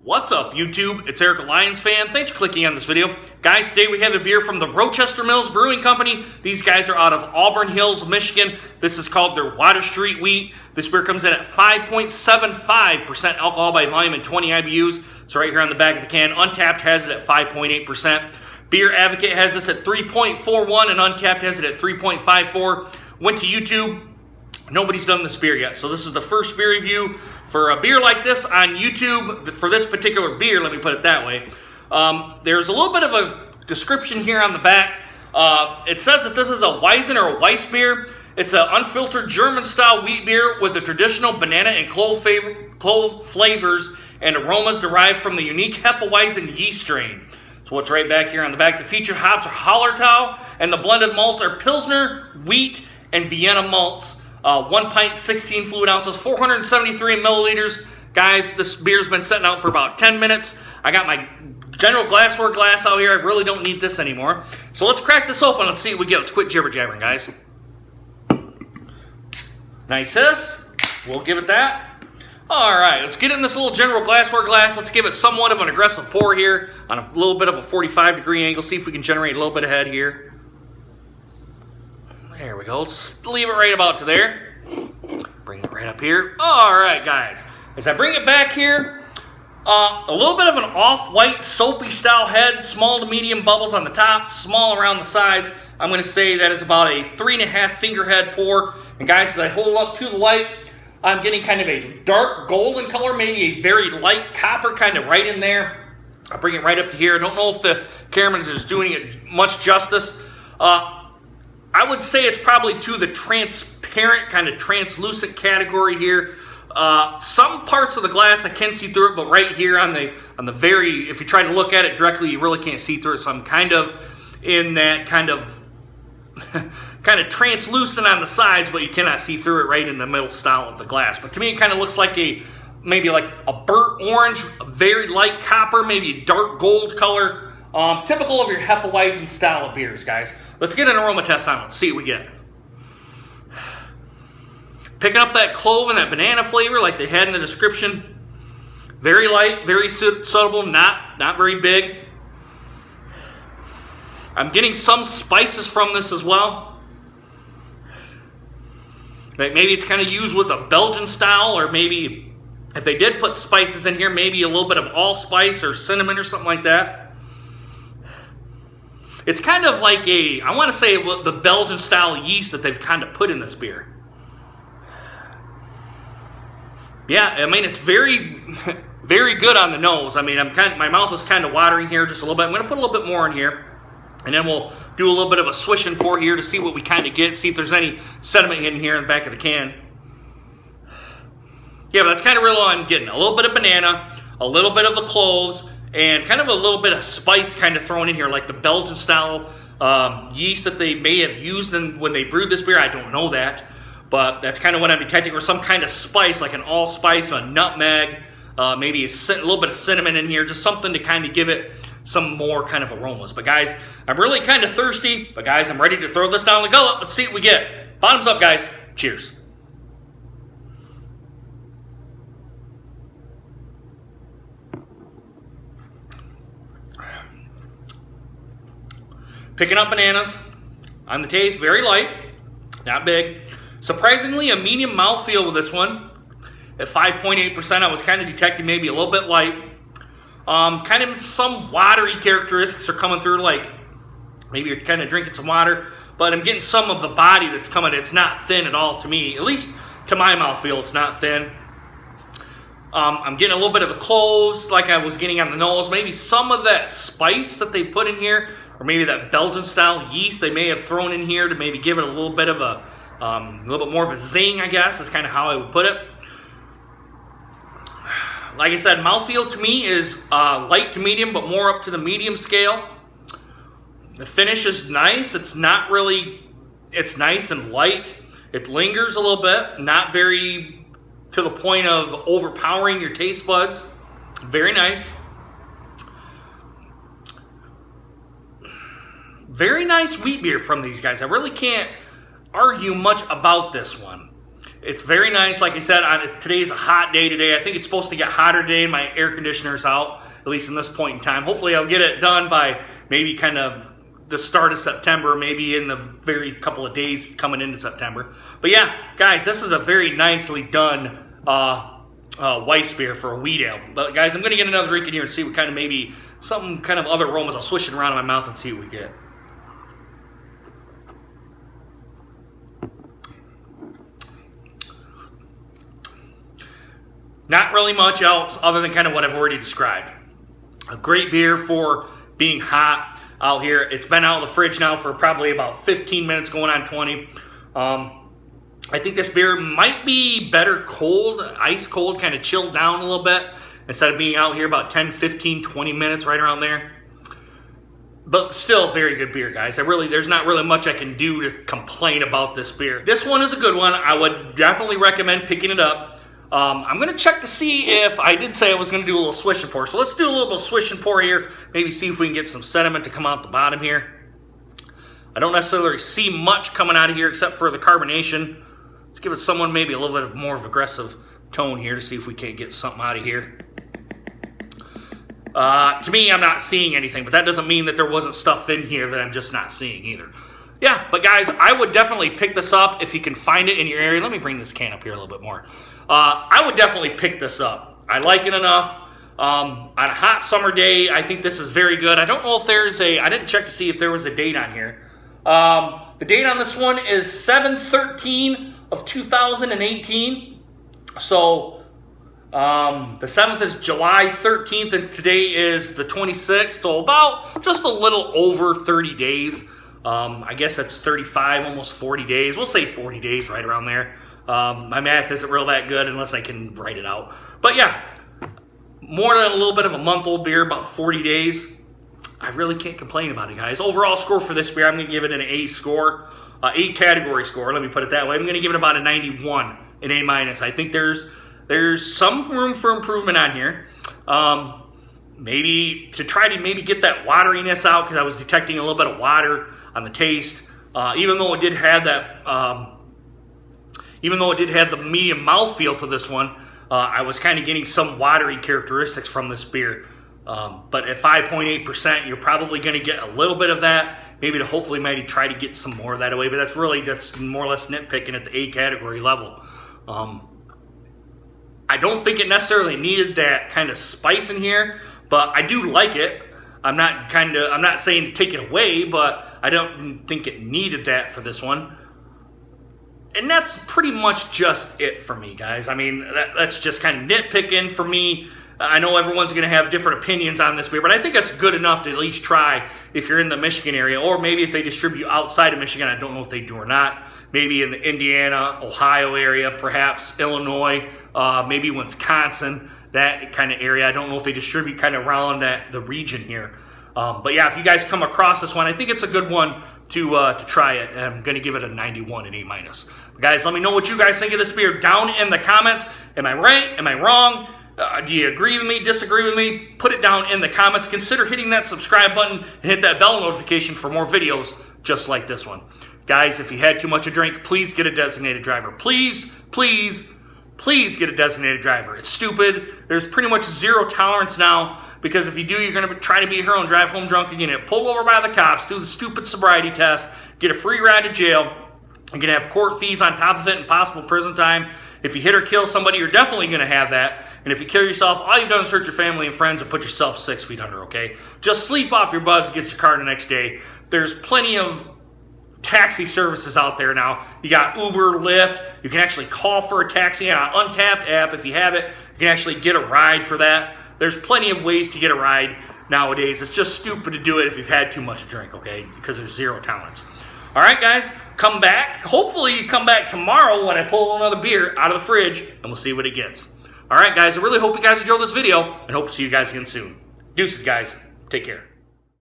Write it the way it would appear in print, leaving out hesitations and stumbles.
What's up, YouTube? It's Eric, a Lions fan. Thanks for clicking on this video. Guys, today we have a beer from the Rochester Mills Brewing Company. These guys are out of Auburn Hills, Michigan. This is called their Water Street Wheat. This beer comes in at 5.75% alcohol by volume and 20 IBUs. So right here on the back of the can, Untapped has it at 5.8%. Beer Advocate has this at 3.41 and Untapped has it at 3.54. Went to YouTube. Nobody's done this beer yet, so this is the first beer review for a beer like this on YouTube. For this particular beer, let me put it that way. There's a little bit of a description here on the back. It says that this is a Weizen or a Weiss beer. It's an unfiltered German-style wheat beer with the traditional banana and clove flavors and aromas derived from the unique Hefeweizen yeast strain. So what's right back here on the back, the featured hops are Hallertau, and the blended malts are Pilsner, wheat, and Vienna malts. 1 pint, 16 fluid ounces, 473 milliliters. Guys, this beer's been sitting out for about 10 minutes. I got my general glassware glass out here. I really don't need this anymore. So let's crack this open. Let's see what we get. Let's quit jibber-jabbering, guys. Nice hiss. We'll give it that. All right, let's get in this little general glassware glass. Let's give it somewhat of an aggressive pour here on a little bit of a 45-degree angle. See if we can generate a little bit of head here. There we go. Let's leave it right about to there. Bring it right up here. All right, guys. As I bring it back here, a little bit of an off-white, soapy style head, small to medium bubbles on the top, small around the sides. I'm going to say that is about a 3.5 finger head pour. And guys, as I hold up to the light, I'm getting kind of a dark golden color, maybe a very light copper kind of right in there. I'll bring it right up to here. I don't know if the camera is doing it much justice. I would say it's probably to the transparent, kind of translucent category here. Some parts of the glass I can see through it, but right here on the very, if you try to look at it directly, you really can't see through it. So I'm kind of in that kind of translucent on the sides, but you cannot see through it right in the middle style of the glass. But to me, it kind of looks like maybe like a burnt orange, a very light copper, maybe a dark gold color. Typical of your Hefeweizen style of beers, guys. Let's get an aroma test on it. Let's see what we get. Picking up that clove and that banana flavor like they had in the description. Very light, very subtle, not very big. I'm getting some spices from this as well. Maybe it's kind of used with a Belgian style, or maybe if they did put spices in here, maybe a little bit of allspice or cinnamon or something like that. It's kind of like I want to say the Belgian style yeast that they've kind of put in this beer. Yeah, I mean, it's very, very good on the nose. I mean, my mouth is kind of watering here just a little bit. I'm going to put a little bit more in here, and then we'll do a little bit of a swish and pour here to see what we kind of get, see if there's any sediment in here in the back of the can. Yeah, but that's kind of real all I'm getting. A little bit of banana, a little bit of the cloves, and kind of a little bit of spice kind of thrown in here, like the Belgian style yeast that they may have used when they brewed this beer. I don't know that, but that's kind of what I'm detecting, or some kind of spice, like an allspice, a nutmeg, maybe a little bit of cinnamon in here, just something to kind of give it some more kind of aromas. But guys, I'm really kind of thirsty, but guys, I'm ready to throw this down the gullet. Let's see what we get. Bottoms up, guys. Cheers. Picking up bananas on the taste, very light, not big. Surprisingly, a medium mouthfeel with this one. At 5.8%, I was kind of detecting maybe a little bit light. Kind of some watery characteristics are coming through, like maybe you're kind of drinking some water, but I'm getting some of the body that's coming. It's not thin at all to me, at least to my mouthfeel, it's not thin. I'm getting a little bit of the cloves like I was getting on the nose, maybe some of that spice that they put in here, or maybe that Belgian style yeast they may have thrown in here to maybe give it a little bit of a little bit more of a zing, I guess. That's kind of how I would put it. Like I said, mouthfeel to me is light to medium, but more up to the medium scale. The finish is nice. It's nice and light. It lingers a little bit, not very to the point of overpowering your taste buds. Very nice. Very nice wheat beer from these guys. I really can't argue much about this one. It's very nice. Like I said, today's a hot day today. I think it's supposed to get hotter today. My air conditioner's out, at least in this point in time. Hopefully I'll get it done by maybe kind of the start of September, maybe in the very couple of days coming into September. But yeah, guys, this is a very nicely done Weiss beer for a wheat ale. But guys, I'm going to get another drink in here and see what kind of maybe some kind of other aromas. I'll swish it around in my mouth and see what we get. Not really much else other than kind of what I've already described. A great beer for being hot out here. It's been out of the fridge now for probably about 15 minutes, going on 20. I think this beer might be better cold, ice cold, kind of chilled down a little bit, instead of being out here about 10, 15, 20 minutes, right around there. But still, very good beer, guys. There's not really much I can do to complain about this beer. This one is a good one. I would definitely recommend picking it up. I'm going to check to see if I did say I was going to do a little swish and pour. So let's do a little bit of swish and pour here. Maybe see if we can get some sediment to come out the bottom here. I don't necessarily see much coming out of here except for the carbonation. Let's give it someone maybe a little bit of more of aggressive tone here to see if we can't get something out of here. To me, I'm not seeing anything, but that doesn't mean that there wasn't stuff in here that I'm just not seeing either. Yeah, but guys, I would definitely pick this up if you can find it in your area. Let me bring this can up here a little bit more. I would definitely pick this up. I like it enough. On a hot summer day, I think this is very good. I don't know if there's I didn't check to see if there was a date on here. The date on this one is 7/13 of 2018. So the 7th is July 13th, and today is the 26th. So about just a little over 30 days. I guess that's 35, almost 40 days. We'll say 40 days, right around there. My math isn't real that good unless I can write it out. But yeah, more than a little bit of a month-old beer, about 40 days. I really can't complain about it, guys. Overall score for this beer, I'm going to give it an A score, A category score. Let me put it that way. I'm going to give it about a 91, an A minus. I think there's some room for improvement on here. Maybe to try to maybe get that wateriness out, because I was detecting a little bit of water on the taste. Even though it did have that. Even though it did have the medium mouthfeel to this one, I was kind of getting some watery characteristics from this beer. But at 5.8%, you're probably going to get a little bit of that. Maybe to hopefully maybe try to get some more of that away. But that's more or less nitpicking at the A category level. I don't think it necessarily needed that kind of spice in here, but I do like it. I'm not saying to take it away, but I don't think it needed that for this one. And that's pretty much just it for me, guys. I mean, that's just kind of nitpicking for me. I know everyone's going to have different opinions on this beer, but I think that's good enough to at least try if you're in the Michigan area, or maybe if they distribute outside of Michigan. I don't know if they do or not. Maybe in the Indiana, Ohio area, perhaps Illinois, maybe Wisconsin, that kind of area. I don't know if they distribute kind of around the region here. But yeah, if you guys come across this one, I think it's a good one to try it. I'm going to give it a 91, an A minus. Guys, let me know what you guys think of this beer down in the comments. Am I right? Am I wrong? Do you agree with me? Disagree with me? Put it down in the comments. Consider hitting that subscribe button and hit that bell notification for more videos just like this one. Guys, if you had too much to drink, please get a designated driver. Please, please, please get a designated driver. It's stupid. There's pretty much zero tolerance now, because if you do, you're going to try to be here and drive home drunk and get pulled over by the cops, do the stupid sobriety test, get a free ride to jail. You're going to have court fees on top of it and possible prison time. If you hit or kill somebody, you're definitely going to have that. And if you kill yourself, all you've done is hurt your family and friends and put yourself 6 feet under, okay? Just sleep off your buzz and get your car the next day. There's plenty of taxi services out there now. You got Uber, Lyft. You can actually call for a taxi on an Untapped app. If you have it, you can actually get a ride for that. There's plenty of ways to get a ride nowadays. It's just stupid to do it if you've had too much to drink, okay? Because there's zero tolerance. All right, guys, come back. Hopefully you come back tomorrow when I pull another beer out of the fridge, and we'll see what it gets. All right, guys, I really hope you guys enjoyed this video, and hope to see you guys again soon. Deuces, guys. Take care.